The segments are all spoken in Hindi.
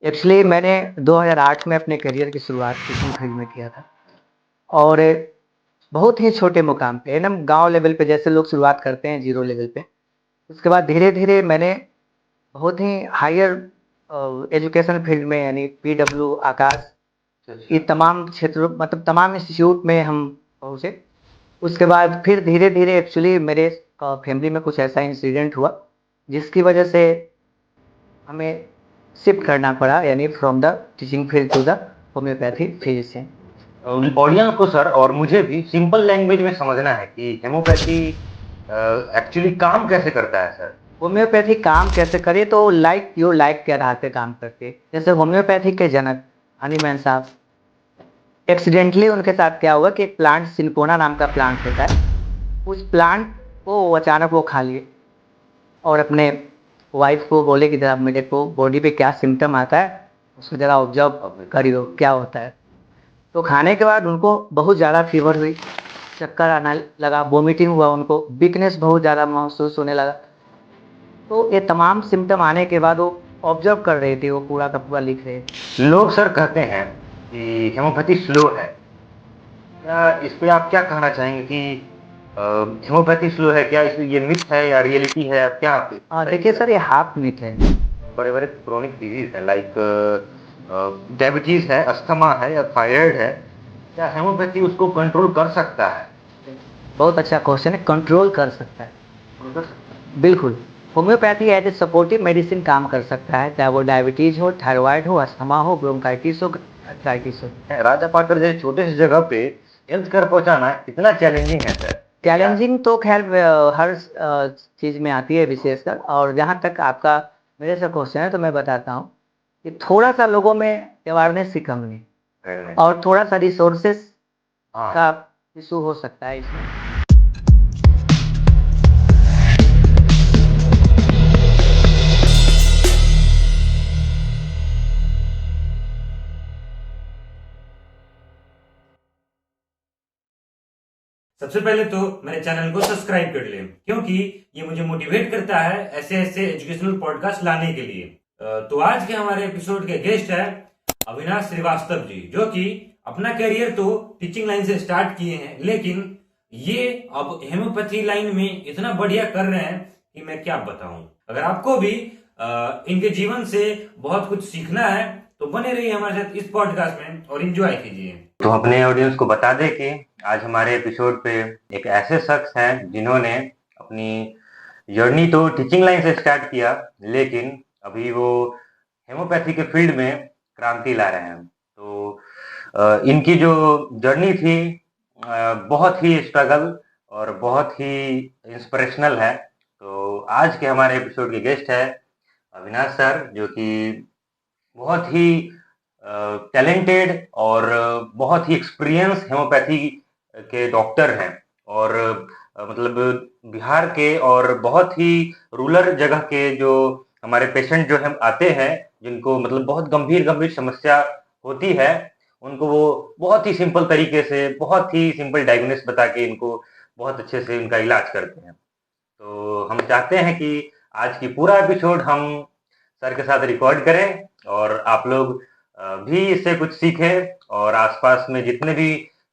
एक्चुअली मैंने 2008 में अपने करियर की शुरुआत टीचिंग फील्ड में किया था और बहुत ही छोटे मुकाम पे एकदम गाँव लेवल पे जैसे लोग शुरुआत करते हैं ज़ीरो लेवल पे। उसके बाद धीरे-धीरे मैंने बहुत ही हायर एजुकेशन फील्ड में यानी पीडब्ल्यू, आकाश ये तमाम क्षेत्रों मतलब तमाम इंस्टीट्यूट में हम पहुँचे। उसके बाद फिर धीरे-धीरे एक्चुअली मेरे फैमिली में कुछ ऐसा इंसिडेंट हुआ, जिसकी वजह से हमें शिफ्ट करना पड़ा यानी from the teaching field to the homeopathy physician. Audience को सर और मुझे भी सिंपल लैंग्वेज में समझना है कि हेमोपैथी एक्चुअली काम कैसे करता है सर। होम्योपैथी काम कैसे करे तो लाइक योर लाइक के आधार पे काम करती है। जैसे होम्योपैथी के जनक हनीमैन साहब, एक्सीडेंटली उनके साथ क्या हुआ कि एक प्लांट सिनकोना नाम का प्लांट होता है, उस प्लांट को अचानक वो खा लिए और अपने वाइफ को बोले कि जरा मेरे को बॉडी पे क्या सिम्टम आता है उसको जरा ऑब्जर्व करियो क्या होता है। तो खाने के बाद उनको बहुत ज़्यादा फीवर हुई, चक्कर आना लगा, वोमिटिंग हुआ, उनको वीकनेस बहुत ज़्यादा महसूस होने लगा। तो ये तमाम सिम्पटम आने के बाद वो ऑब्जर्व कर रहे थे, वो पूरा का पूरा लिख रहे थे। लोग सर कहते हैं कि हेमोपैथी स्लो है। क्या इस पे आप क्या कहना चाहेंगे कि हेमोपैथी स्लो है? क्या इस ये मिथ है या रियलिटी है? आप क्या देखिए सर, ये हाफ मिथ है। बड़े बड़े क्रोनिक डिजीज है लाइक डायबिटीज है, अस्थमा है या थायराइड है, क्या हेमोपैथी उसको कंट्रोल कर सकता है? बहुत अच्छा क्वेश्चन है, कंट्रोल कर सकता है। कंट्रोल कर सकता बिल्कुल, homeopathy as a supportive medicine काम कर सकता है, चाहे वो डायबिटीज़ हो, थायरॉइड हो, अस्थमा हो, ब्रोंकाइटिस हो, आर्थराइटिस हो। है? राजा पाकर जैसे छोटे से जगह पे हेल्थ केयर पहुंचाना इतना चैलेंजिंग है सर। चैलेंजिंग तो खैर हर चीज़ में आती है विशेषकर, और जहाँ तक आपका मेरे से क्वेश्चन है तो मैं बताता हूँ कि थोड़ा-सा लोगों में अवेयरनेस की कमी है और थोड़ा-सा रिसोर्सेस हाँ। का इश्यू हो सकता है इसमें। सबसे पहले तो मेरे चैनल को सब्सक्राइब कर लें, क्योंकि ये मुझे मोटिवेट करता है ऐसे ऐसे एजुकेशनल पॉडकास्ट लाने के लिए। तो आज के हमारे एपिसोड के गेस्ट है अविनाश श्रीवास्तव जी, जो कि अपना करियर तो टीचिंग लाइन से स्टार्ट किए हैं, लेकिन ये अब हेमोपैथी लाइन में इतना बढ़िया कर रहे हैं कि मैं क्या बताऊं। अगर आपको भी इनके जीवन से बहुत कुछ सीखना है तो बने रहिए हमारे साथ इस पॉडकास्ट में और एंजॉय कीजिए। तो अपने ऑडियंस को बता दें कि आज हमारे एपिसोड पे एक ऐसे शख्स हैं जिन्होंने अपनी जर्नी तो टीचिंग लाइन से स्टार्ट किया, लेकिन अभी वो हेमोपैथी के फील्ड में क्रांति ला रहे हैं। तो इनकी जो जर्नी थी बहुत ही स्ट्रगल और बहुत ही इंस्पिरेशनल है। तो आज के हमारे एपिसोड के गेस्ट है अविनाश सर, जो कि बहुत ही टैलेंटेड और बहुत ही एक्सपीरियंस हेमोपैथी के डॉक्टर हैं। और मतलब बिहार के और बहुत ही रूरल जगह के जो हमारे पेशेंट जो हम आते हैं, जिनको मतलब बहुत गंभीर गंभीर समस्या होती है, उनको वो बहुत ही सिंपल तरीके से, बहुत ही सिंपल डायग्नोसिस बता के इनको बहुत अच्छे से उनका इलाज करते हैं। तो हम चाहते हैं कि आज की पूरा एपिसोड हम सर के साथ रिकॉर्ड करें और आप लोग भी इससे कुछ सीखें, और आसपास में जितने भी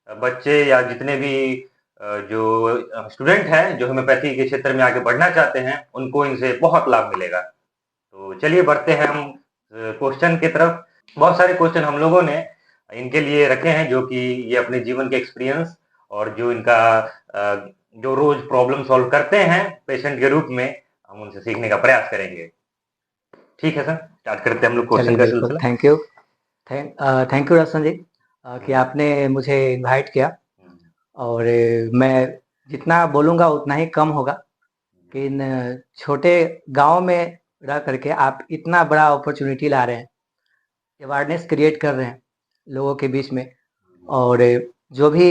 बच्चे या जितने भी जो स्टूडेंट हैं जो होम्योपैथी के क्षेत्र में आगे बढ़ना चाहते हैं, उनको इनसे बहुत लाभ मिलेगा। तो चलिए बढ़ते हैं हम क्वेश्चन की तरफ। बहुत सारे क्वेश्चन हम लोगों ने इनके लिए रखे हैं, जो कि ये अपने जीवन के एक्सपीरियंस और जो इनका जो रोज प्रॉब्लम सॉल्व करते हैं पेशेंट के रूप में, हम उनसे सीखने का प्रयास करेंगे। ठीक है सर, स्टार्ट करते हैं हम लोग चलिए क्वेश्चन का बिल्कुल, सिलसिला। Thank you. थैंक यू रसन जी कि आपने मुझे इनवाइट किया, और मैं जितना बोलूँगा उतना ही कम होगा कि इन छोटे गाँव में रह करके आप इतना बड़ा अपॉर्चुनिटी ला रहे हैं, अवेयरनेस क्रिएट कर रहे हैं लोगों के बीच में। और जो भी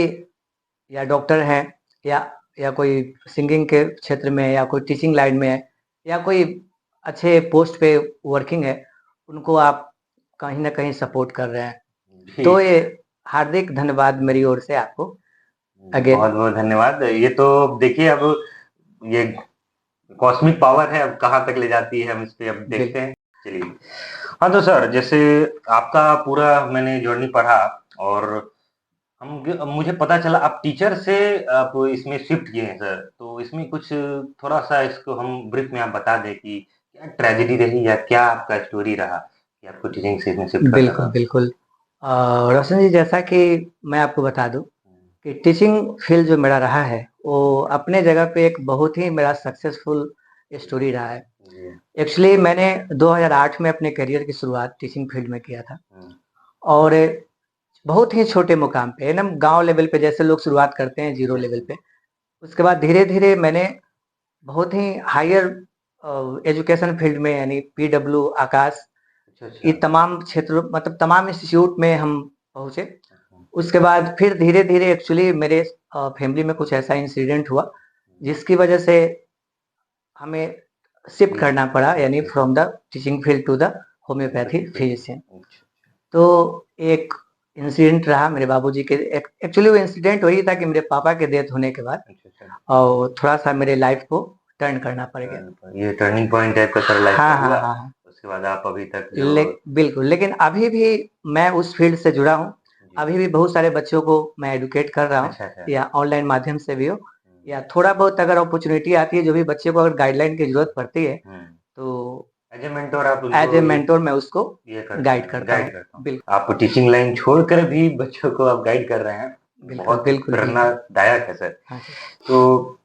या डॉक्टर हैं या कोई सिंगिंग के क्षेत्र में या कोई टीचिंग लाइन में है या कोई अच्छे पोस्ट पे वर्किंग है, उनको आप कहीं न कहीं सपोर्ट कर रहे हैं। तो ये हार्दिक धन्यवाद मेरी ओर से आपको अगेन। बहुत बहुत धन्यवाद। ये तो देखिए, अब ये कॉस्मिक पावर है, अब कहाँ तक ले जाती है हम इस पे अब देखते हैं। चलिए, हाँ तो सर, जैसे आपका पूरा मैंने जर्नी पढ़ा और मुझे पता चला आप टीचर से आप इसमें शिफ्ट किए हैं सर, तो इसमें कुछ थोड़ा सा इसको हम ब्रीफ में आप बता दें कि क्या ट्रेजेडी रही या क्या आपका स्टोरी रहा कि आपको टीचिंग से इसमें शिफ्ट करना बिल्कुल, था? बिल्कुल। रोशन जी, जैसा कि मैं आपको बता दूँ कि टीचिंग फ़ील्ड जो मेरा रहा है, वो अपने जगह पे एक बहुत ही मेरा सक्सेसफुल स्टोरी रहा है। जी। एक्चुअली मैंने 2008 में अपने करियर की शुरुआत टीचिंग फ़ील्ड में किया था हुँ, और बहुत ही छोटे मुकाम पे, एकदम गाँव लेवल पे जैसे लोग शुरुआत करते हैं ज़ीरो लेवल पे। उसके बाद धीरे-धीरे मैंने बहुत ही हायर एजुकेशन फ़ील्ड में यानी पीडब्ल्यू, आकाश, अच्छा, ये अच्छा। तमाम क्षेत्रों मतलब तमाम इंस्टीट्यूट में हम पहुँचे। अच्छा, उसके बाद फिर धीरे-धीरे एक्चुअली मेरे फैमिली में कुछ ऐसा इंसिडेंट हुआ, जिसकी वजह से हमें शिफ्ट जी। करना पड़ा यानी अच्छा, from the teaching field to the homeopathy homeopathy field. Physician. अच्छा, तो एक इंसिडेंट रहा मेरे बाबूजी के एक्चुअली वो इंसिडेंट वही था कि मेरे पापा के डेथ होने के बाद अच्छा, अच्छा। और थोड़ा-सा मेरे लाइफ को टर्न करना पड़ गया। ये टर्निंग पॉइंट टाइप का सर लाइफ का हाँ, हाँ, हुआ, हाँ, हाँ। उसके बाद आप अभी तक जो बिल्कुल, लेकिन अभी भी मैं उस फील्ड से जुड़ा हूँ। जी। अभी भी बहुत सारे बच्चों को मैं एडुकेट कर रहा हूँ अच्छा, अच्छा। या ऑनलाइन माध्यम से भी हो हुँ, या थोड़ा बहुत अगर अपॉर्च्युनिटी आती है, जो भी बच्चे को अगर गाइडलाइन की ज़रूरत पड़ती है, हुँ। तो एज़ अ मेंटर आप एज़ उनको ए मेंटर मैं उसको ये करते गाइड हैं, करता गाइड हूँ। करता हूँ। बिल आप टीचिंग लाइन छोड़कर भी बच्चों को आप गाइड कर रहे हैं, बिल्कुल, बहुत बिल्कुल, बिल्कुल। प्रेरणादायक है सर। हाँ जी। तो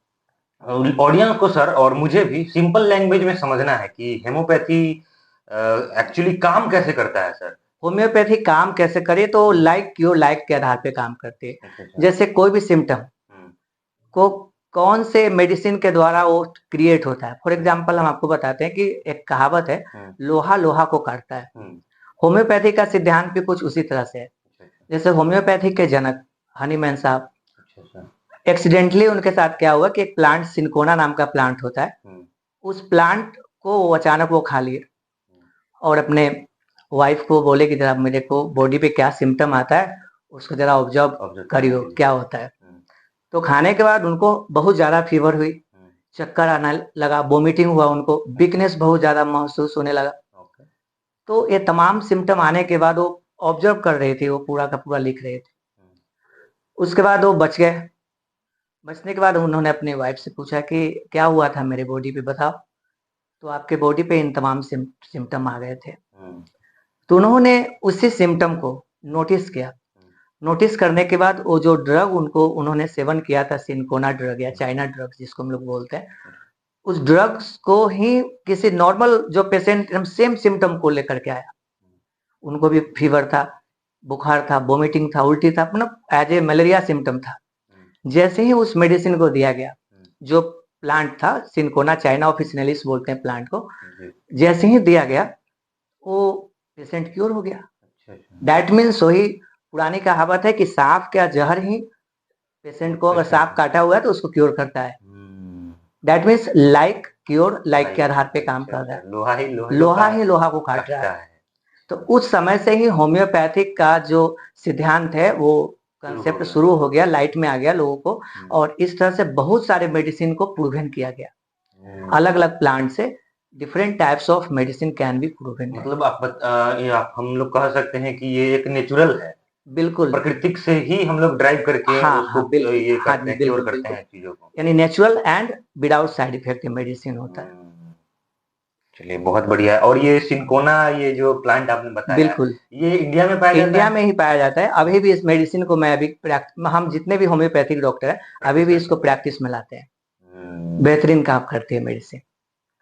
ऑडियंस को सर और मुझे भी सिंपल लैंग्वेज में समझना है कि हेमोपैथी एक्चुअली काम कैसे करता है सर? होम्योपैथी काम कैसे करे तो हुँ। लाइक क्योर लाइक के आधार पे काम करती है। अच्छा, अच्छा। जैसे कोई भी सिम्पटम हुँ, को कौन से मेडिसिन के द्वारा वो क्रिएट होता है। फॉर हुँ, एग्ज़ाम्पल हम आपको बताते हैं कि एक कहावत है, हुँ, लोहा लोहा को काटता है। हुँ। होम्योपैथी का सिद्धांत भी कुछ उसी तरह से है। अच्छा, अच्छा। जैसे होम्योपैथी के जनक हनीमैन साहब, अच्छा, अच्छा। एक्सीडेंटली उनके साथ क्या हुआ कि एक प्लांट सिनकोना नाम का प्लांट होता है, हुँ, उस प्लांट को वो अचानक वो खा लिए हुँ। और अपने वाइफ़ को बोले कि ज़रा मेरे को बॉडी पे क्या सिम्पटम आता है, उसको ज़रा ऑब्ज़र्व ऑब्ज़र्व करने करियो के लिए। क्या होता है। हुँ, तो खाने के बाद उनको बहुत ज़्यादा फ़ीवर हुई, हुँ। चक्कर आना लगा, वोमिटिंग हुआ उनको, अच्छा, वीकनेस बहुत ज़्यादा महसूस होने लगा। ओके। तो ये तमाम सिम्पटम आने के बाद वो ऑब्ज़र्व कर रहे थे, वो पूरा का पूरा लिख रहे थे। हुँ, उसके बाद वो बच गए। बचने के बाद उन्होंने अपनी वाइफ़ से पूछा कि क्या हुआ था मेरे बॉडी पे बताओ? तो आपके बॉडी पे इन तमाम सिम्पटम आ गए थे। हुँ, तो उन्होंने उसी सिम्पटम को नोटिस किया। हुँ, नोटिस करने के बाद वो जो ड्रग उनको उन्होंने सेवन किया था सिनकोना ड्रग या हुँ, चाइना ड्रग जिसको हम लोग बोलते हैं, हुँ। उस ड्रग्स को ही किसी नॉर्मल जो पेशेंट एकदम सेम सिम्पटम को लेकर के आया। उनको भी फीवर था, बुखार था, वोमिटिंग था, उल्टी था, मतलब एज़ ए मलेरिया सिम्पटम था। हुँ, जैसे ही उस मेडिसिन को दिया गया, हुँ, जो प्लांट था सिनकोना चाइना ऑफिसिनालिस बोलते हैं प्लांट को, जी। जैसे ही दिया गया, वो पेशेंट क्योर हो गया। अच्छा, अच्छा। दैट मीन्स वही पुरानी कहावत है कि साँप का ज़हर ही पेशेंट को अगर अच्छा, साँप अच्छा। काटा हुआ है तो उसको क्योर करता है। Hmm, that means like cure like के लाइक आधार पे काम अच्छा, कर रहा अच्छा। है। लोहा ही लोहे को लोहा ही लोहा को काट रहा काटता है। है। तो उस समय से ही होम्योपैथिक का जो सिद्धांत है वो शुरू हो कांसेप्ट गया। शुरू हो गया, लाइट में आ गया लोगों को हुँ, और इस तरह से बहुत सारे मेडिसिन को प्रूवन किया गया। हुँ। अलग-अलग प्लांट से different types of medicine can be proven है। मतलब ये आप हम लोग कह सकते हैं कि ये एक नेचुरल है। बिल्कुल। प्राकृतिक से ही हम लोग ड्राइव करके हाँ, उसको हाँ, बिल्कुल। ये हाँ करते जी, हैं, क्योर बिल्कुल, करते बिल्कुल। हैं चीज़ों को। यानी natural and without side effect medicine होता है। हुँ, चलिए बहुत बढ़िया है और ये सिनकोना ये जो प्लांट आपने बताया, बिल्कुल। ये इंडिया में पाया जाता इंडिया है? में ही पाया जाता है। अभी भी इस मेडिसिन को मैं अभी हम जितने भी होम्योपैथिक डॉक्टर हैं, अभी प्रैक्टिस भी करते इसको हैं। प्रैक्टिस में लाते हैं। हुँ, बेहतरीन काम करती है मेडिसिन।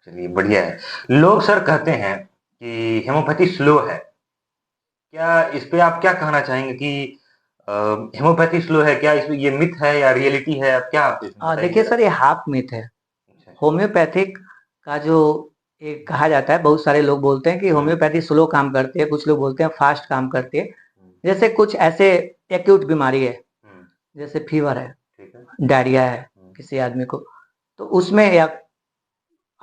चलिए बढ़िया है। लोग सर कहते हैं कि हेमोपैथी स्लो है। क्या इस पे आप क्या कहना चाहेंगे कि अ, हेमोपैथी स्लो है? क्या इसमें ये मिथ है या रियलिटी है? आप क्या आप इसमें बताइए देखिए ज़रा? सर, ये हाफ मिथ है। अच्छा, अच्छा। होम्योपैथिक का जो एक कहा जाता है, बहुत सारे लोग बोलते हैं कि हुँ, होम्योपैथी स्लो काम करती है, कुछ लोग बोलते हैं फास्ट काम करती है। हुँ, जैसे कुछ ऐसे एक्यूट बीमारी है, हुँ, जैसे फीवर है, ठीक है। डायरिया है हुँ, किसी आदमी को, तो उसमें या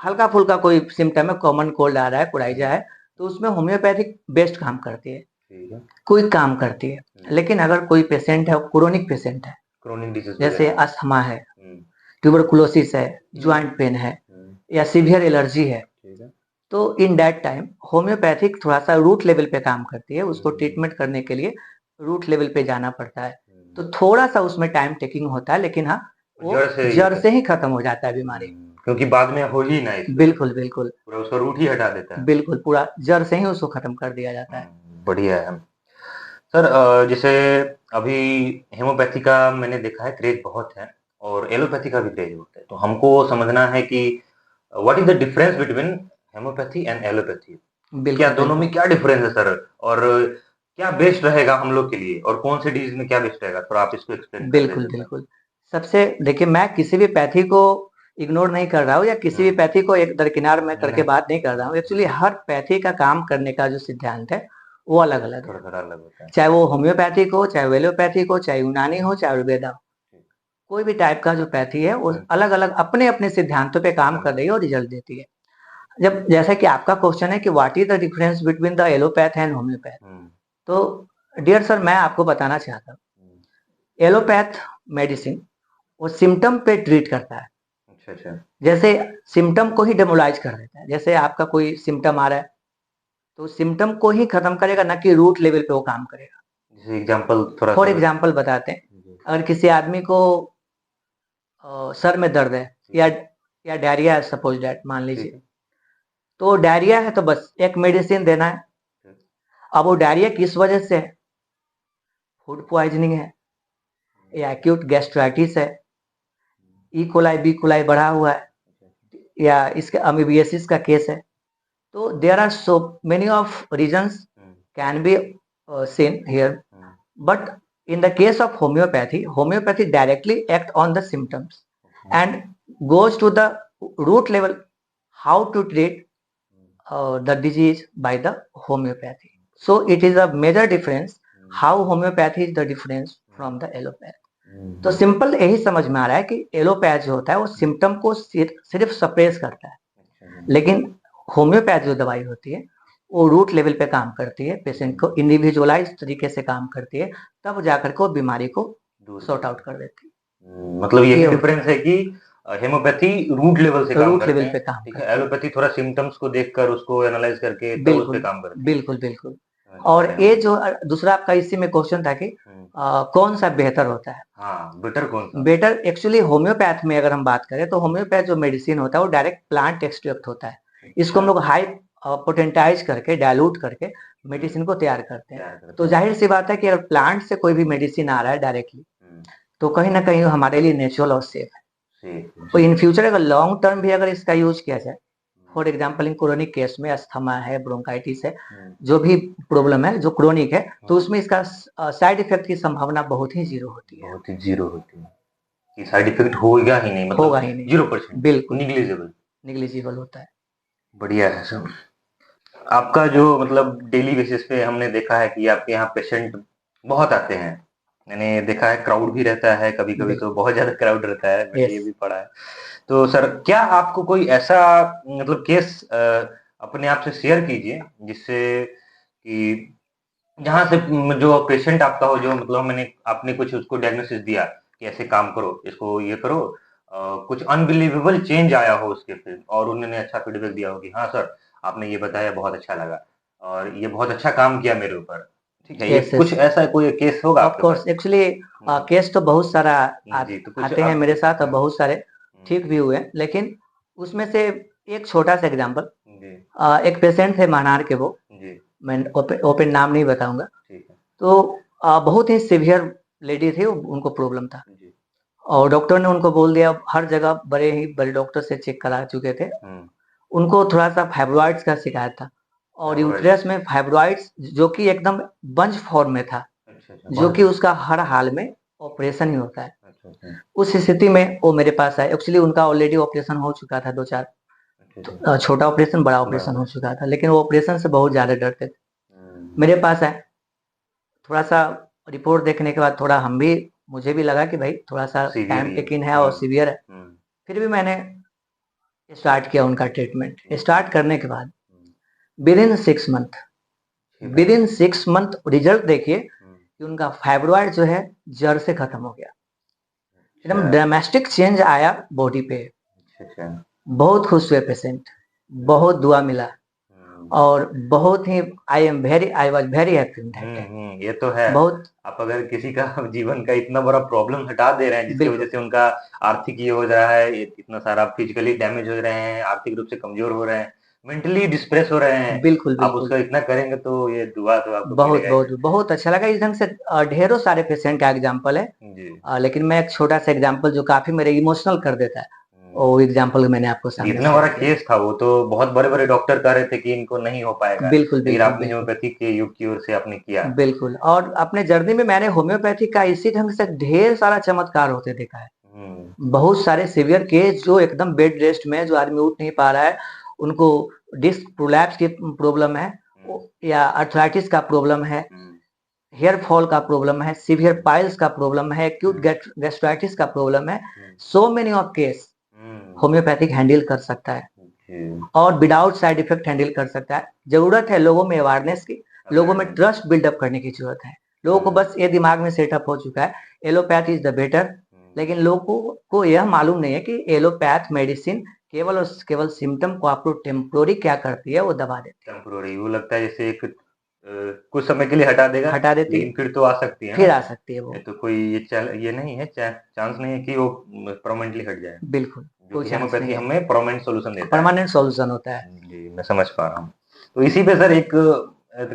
हल्का-फुल्का कोई सिम्पटम है, कॉमन कोल्ड आ रहा है, कोराइज़ा हुँ, है, तो उसमें होम्योपैथिक बेस्ट काम करती है, ठीक है। क्विक काम करती है। हुँ, लेकिन अगर कोई पेशेंट है, क्रोनिक पेशेंट है, क्रोनिक डिसीज़ जैसे वगैरह है। अस्थमा है, हुँ, ट्यूबरकुलोसिस है, हुँ, जॉइंट पेन है हुँ, या सीवियर एलर्जी है, ठीक है। तो इन दैट टाइम होम्योपैथिक थोड़ा सा रूट लेवल पे काम करती है, उसको ट्रीटमेंट करने के लिए रूट लेवल पे जाना पड़ता है, तो थोड़ा सा उसमें टाइम टेकिंग होता है, लेकिन हाँ वो जड़ से ही खत्म हो जाता है बीमारी, क्योंकि बाद में हो ही ना इसको। बिल्कुल बिल्कुल पूरा उसका रूट ही हटा देता है। बिल्कुल, पूरा जड़ से ही उसको खत्म कर दिया जाता है। बढ़िया है सर। जैसे अभी हेमोपैथी का मैंने देखा है क्रेज बहुत है और एलोपैथी का भी क्रेज होता है, तो हमको समझना है कि what is the difference between homoeopathy and allopathy? क्या दोनों में क्या डिफरेंस है सर, और क्या बेस्ट रहेगा हम लोग के लिए, और कौन से डिजीज में क्या बेस्ट रहेगा? थोड़ा आप इसको एक्सप्लेन कर बिल्कुल बिल्कुल। सबसे देखिए, मैं किसी भी पैथी को इग्नोर नहीं कर रहा हूँ या किसी भी पैथी को एक दरकिनार में करके बात नहीं कर रहा हूँ। एक्चुअली हर पैथी का काम करने का जो सिद्धांत है वो अलग अलग है, थोड़ा अलग होता है, चाहे वो होम्योपैथिक हो, चाहे एलोपैथिक हो, चाहे यूनानी हो, चाहे आयुर्वेदा हो, कोई भी टाइप का जो पैथी है वो अलग अलग अपने अपने सिद्धांतों पे काम कर रही है और रिजल्ट देती है। जब जैसा कि आपका क्वेश्चन है कि what is the difference between the allopath and homeopath, तो डियर सर मैं आपको बताना चाहता हूँ, एलोपैथ मेडिसिन वो सिम्टम पे ट्रीट करता है। अच्छा। जैसे सिम्टम को ही डेमोलाइज कर देता है, जैसे आपका कोई सिम्टम आ रहा है तो सिम्टम को ही खत्म करेगा, ना कि रूट लेवल पे वो काम करेगा। जैसे एग्जांपल थोड़ा फॉर एग्जांपल बताते हैं, अगर किसी आदमी को सर में दर्द है या डायरिया है, सपोज दैट मान लीजिए, तो डायरिया है तो बस एक मेडिसिन देना है। अब वो डायरिया किस वजह से है, फूड पॉइजनिंग है या एक्यूट गैस्ट्राइटिस है, ई कोलाई बी कोलाई बढ़ा हुआ है, या इसके अमीबियासिस का केस है, तो there are so many of reasons can be seen here, but in the case of homeopathy directly act on the symptoms and goes to the root level, how to treat the disease by the homeopathy. So it is a major difference how homeopathy is the difference from the allopathy. तो सिंपल यही समझ में आ रहा है कि एलोपैथ जो होता है वो सिम्टम को सिर्फ सप्रेस करता है, लेकिन होम्योपैथ जो दवाई होती है वो रूट लेवल पे काम करती है, पेशेंट को इंडिविजुअलाइज तरीके से काम करती है, तब जाकर के बीमारी को सॉर्ट आउट कर देती है। मतलब ये डिफरेंस है कि हेमोपैथी रूट लेवल से काम करते हैं, पे काम ठीक है, एलोपैथी थोड़ा सिम्टम्स को देखकर उसको एनालाइज करके तब उस पे काम करती है। बिल्कुल बिल्कुल। और ये जो दूसरा आपका इसी में क्वेश्चन था कि कौन सा बेहतर होता है, हाँ बेटर कौन सा? बेटर एक्चुअली होम्योपैथ में अगर हम बात करें तो होम्योपैथ जो मेडिसिन होता है वो डायरेक्ट प्लांट एक्सट्रैक्ट होता है, इसको हम लोग हाई पोटेंटाइज करके डायलूट करके मेडिसिन को तैयार करते हैं। तो जाहिर सी बात है कि अगर प्लांट से कोई भी मेडिसिन आ रहा है डायरेक्टली तो कहीं ना कहीं हमारे लिए नेचुरल और सेफ है। तो इन फ्यूचर अगर लॉन्ग टर्म भी अगर इसका यूज किया जाए, for example in chronic case में अस्थमा है, ब्रोंकाइटिस है, जो भी प्रॉब्लम है जो क्रोनिक है, तो उसमें इसका साइड इफेक्ट की संभावना बहुत ही जीरो होती है, बहुत ही जीरो होती है कि साइड इफेक्ट होगा ही नहीं, मतलब होगा ही नहीं, 0%, बिल्कुल निग्लिजिबल होता है। बढ़िया है सर। आपका जो मतलब डेली बेसिस पे हमने देखा है कि आपके यहाँ पेशेंट बहुत आते हैं, मैंने देखा है क्राउड भी रहता है, कभी कभी तो बहुत ज्यादा क्राउड रहता है, मैंने ये भी पढ़ा है। तो सर क्या आपको कोई ऐसा मतलब केस अपने आप से शेयर कीजिए जिससे कि जहाँ से जो पेशेंट आपका हो, जो मतलब मैंने आपने कुछ उसको डायग्नोसिस दिया कि ऐसे काम करो, इसको ये करो, कुछ अनबिलीवेबल चेंज आया हो उसके फिर, और उन्होंने अच्छा फीडबैक दिया हो कि हाँ सर आपने ये बताया बहुत अच्छा लगा और ये बहुत अच्छा काम किया मेरे ऊपर, ठीक है, ये कुछ ऐसा कोई केस होगा? ऑफ कोर्स एक्चुअली केस तो बहुत सारा आते हैं मेरे साथ और बहुत सारे ठीक भी हुए, लेकिन उसमें से एक छोटा सा एग्जांपल, एक पेशेंट थे महानार के, वो मैं ओपन नाम नहीं बताऊंगा, तो बहुत ही सीवियर लेडी थी, उनको प्रॉब्लम था और डॉक्टर ने उनको बोल दिया, हर जगह बड़े ही बड़े डॉक्टर से चेक करा चुके थे, उनको थोड़ा सा फाइब्रॉइड्स का शिकायत था और यूट्रस में फाइब्रॉइड्स जो कि एकदम बंच फॉर्म में था, जो कि उसका हर हाल में ऑपरेशन ही होता है। उस स्थिति में वो मेरे पास आए, एक्चुअली उनका ऑलरेडी ऑपरेशन हो चुका था 2-4, छोटा ऑपरेशन बड़ा ऑपरेशन हो चुका था, लेकिन वो ऑपरेशन से बहुत ज्यादा डरते थे, मेरे पास आए। थोड़ा सा रिपोर्ट देखने के बाद थोड़ा मुझे भी लगा कि भाई थोड़ा सा टाइम टेकिंग है और सीवियर है, फिर भी मैंने स्टार्ट किया उनका ट्रीटमेंट। स्टार्ट करने के बाद विद इन 6 मंथ रिजल्ट देखिए कि उनका फाइब्रॉइड जो है जड़ से खत्म हो गया, एकदम ड्रामेटिक चेंज आया बॉडी पे, बहुत खुश हुए पेशेंट। बहुत दुआ मिला और बहुत ही I was very happy that time. ये तो है। बहुत आप अगर किसी का जीवन का इतना बड़ा प्रॉब्लम हटा दे रहे हैं जिसकी बिल्कुल वजह से उनका आर्थिक ये हो रहा है, इतना सारा फिजिकली डैमेज हो रहे हैं, आर्थिक रूप से कमजोर हो रहे हैं, मेंटली डिस्प्रेस हो रहे हैं, बिल्कुल आप बिल्कुल उसका इतना करेंगे तो ये दुआ तो आपको बहुत मिलेगा ही बहुत मिलेगा। बहुत अच्छा लगा इस ढंग से। ढेरों सारे पेशेंट का एग्जाम्पल है, जी। लेकिन मैं एक छोटा सा एग्जाम्पल जो काफी मेरे इमोशनल कर देता है, वो एग्जाम्पल मैंने आपको सामने इतना बड़ा शेयर किया। केस था वो, तो बहुत बड़े बड़े डॉक्टर कह रहे थे कि इनको नहीं हो पाएगा, बिल्कुल लेकिन बिल्कुल आपने बिल्कुल होम्योपैथी के युग की ओर से आपने किया। बिल्कुल। और अपने जर्नी में मैंने होम्योपैथी का इसी ढंग से ढेर सारा चमत्कार होते देखा है। बहुत सारे सीवियर केस जो एकदम बेड रेस्ट में, जो आदमी उठ नहीं पा रहा है, उनको डिस्क प्रोलैप्स की प्रॉब्लम है या अर्थराइटिस का प्रॉब्लम है, हेयर फॉल का प्रॉब्लम है, सीवियर पाइल्स का प्रॉब्लम है, एक्यूट गैस्ट्राइटिस का प्रॉब्लम है, सो many of case homeopathic handle कर सकता है और विदाउट साइड इफेक्ट हैंडल कर सकता है। जरूरत है लोगों में अवेयरनेस की, लोगों में ट्रस्ट बिल्डअप करने की जरूरत है। लोगों को बस ये दिमाग में सेटअप हो चुका है एलोपैथ इज द बेटर, लेकिन लोगों को यह मालूम नहीं है कि एलोपैथ मेडिसिन केवल और केवल सिम्टम को आपको टेम्पोररी क्या करती है, वो दबा देती है। टेम्पोररी वो लगता है जैसे एक कुछ समय के लिए हटा देगा, हटा देती लेकिन फिर तो आ सकती है फिर ना। आ सकती है वो। ये तो कोई ये नहीं है, चांस नहीं है कि वो परमानेंटली हट जाए, बिल्कुल जो कोई कि चांस नहीं होम्योपैथी है, हमें परमानेंट सॉल्यूशन देता है। परमानेंट सॉल्यूशन होता है। जी, मैं समझ पा रहा हूँ। तो इसी पे सर एक